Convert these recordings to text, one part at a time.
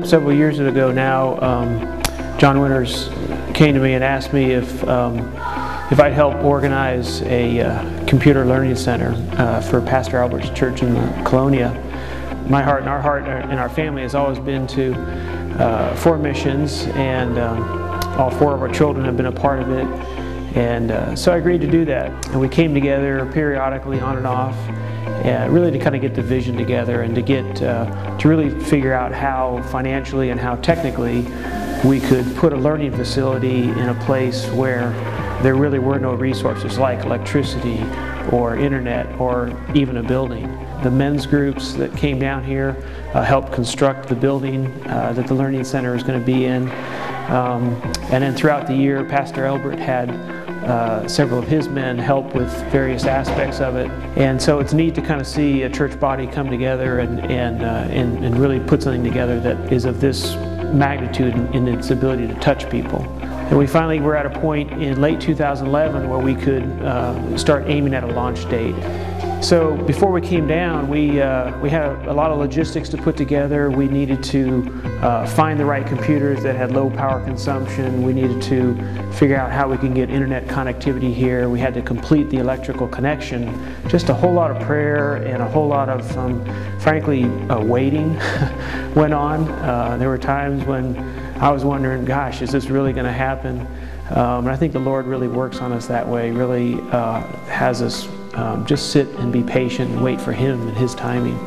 Several years ago now, John Winters came to me and asked me if I'd help organize a computer learning center for Pastor Albert's church in the Colonia. My heart and our family has always been for missions, and all 4 of our children have been a part of it. And so I agreed to do that. And we came together periodically on and off, really to kind of get the vision together and to really figure out how financially and how technically we could put a learning facility in a place where there really were no resources like electricity or internet or even a building. The men's groups that came down here helped construct the building that the Learning Center is going to be in. And then throughout the year, Pastor Albert had several of his men help with various aspects of it. And so it's neat to kind of see a church body come together and really put something together that is of this magnitude in its ability to touch people. And we finally were at a point in late 2011 where we could start aiming at a launch date. So before we came down, we had a lot of logistics to put together. We needed to find the right computers that had low power consumption. We needed to figure out how we can get internet connectivity here. We had to complete the electrical connection. Just a whole lot of prayer and a whole lot of, frankly, waiting went on. There were times when I was wondering, gosh, is this really going to happen? And I think the Lord really works on us that way, really has us just sit and be patient and wait for Him and His timing.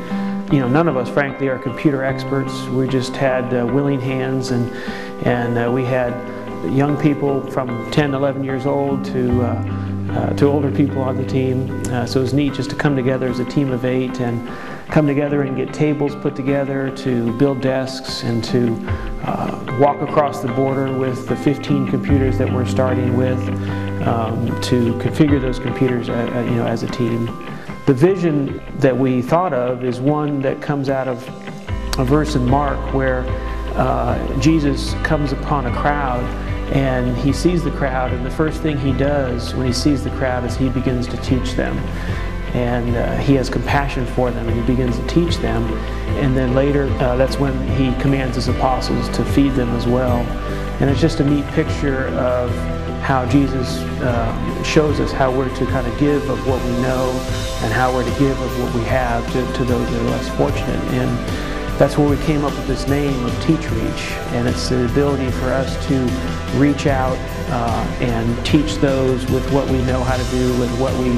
You know, none of us, frankly, are computer experts. We just had willing hands, and we had young people from 10, 11 years old to older people on the team. So it was neat just to come together as a team of 8 and come together and get tables put together, to build desks, and to walk across the border with the 15 computers that we're starting with, to configure those computers as a team. The vision that we thought of is one that comes out of a verse in Mark where Jesus comes upon a crowd and He sees the crowd, and the first thing He does when He sees the crowd is He begins to teach them. And He has compassion for them, and He begins to teach them. And then later, that's when He commands His apostles to feed them as well. And it's just a neat picture of how Jesus shows us how we're to kind of give of what we know and how we're to give of what we have to those that are less fortunate. And that's where we came up with this name of TeachReach. And it's the ability for us to reach out and teach those with what we know how to do, with what we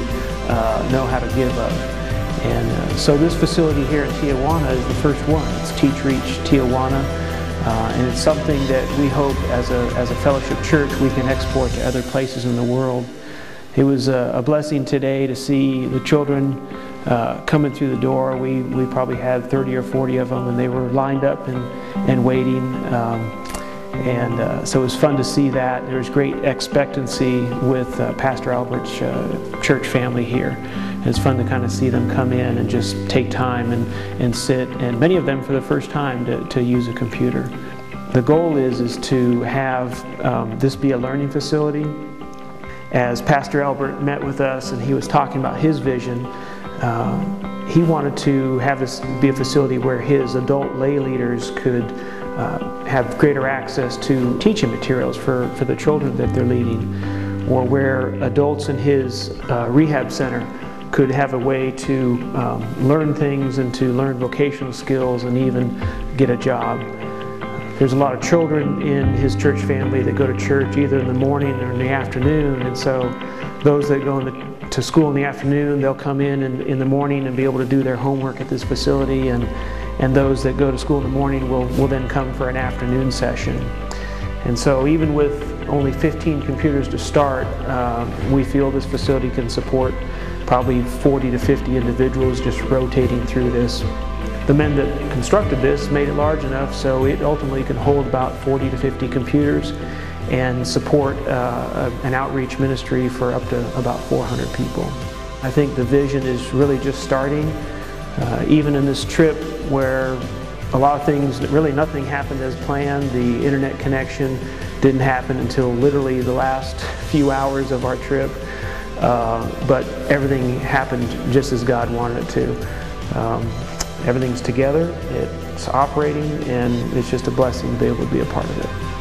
know how to give of. And so this facility here in Tijuana is the first one. It's TeachReach Tijuana, and it's something that we hope as a fellowship church we can export to other places in the world. It was a blessing today to see the children coming through the door. We probably had 30 or 40 of them, and they were lined up and waiting. So it was fun to see that. There was great expectancy with Pastor Albert's church family here. And it's fun to kind of see them come in and just take time and sit, and many of them for the first time to use a computer. The goal is to have this be a learning facility. As Pastor Albert met with us and he was talking about his vision, he wanted to have this be a facility where his adult lay leaders could have greater access to teaching materials for the children that they're leading, or where adults in his rehab center could have a way to learn things and to learn vocational skills and even get a job. There's a lot of children in his church family that go to church either in the morning or in the afternoon, and so those that go to school in the afternoon, they'll come in the morning and be able to do their homework at this facility, and those that go to school in the morning will then come for an afternoon session. And so even with only 15 computers to start, we feel this facility can support probably 40 to 50 individuals just rotating through this. The men that constructed this made it large enough so it ultimately can hold about 40 to 50 computers and support an outreach ministry for up to about 400 people. I think the vision is really just starting. Even in this trip where a lot of things, really nothing happened as planned. The internet connection didn't happen until literally the last few hours of our trip. but everything happened just as God wanted it to. Everything's together, it's operating, and it's just a blessing to be able to be a part of it.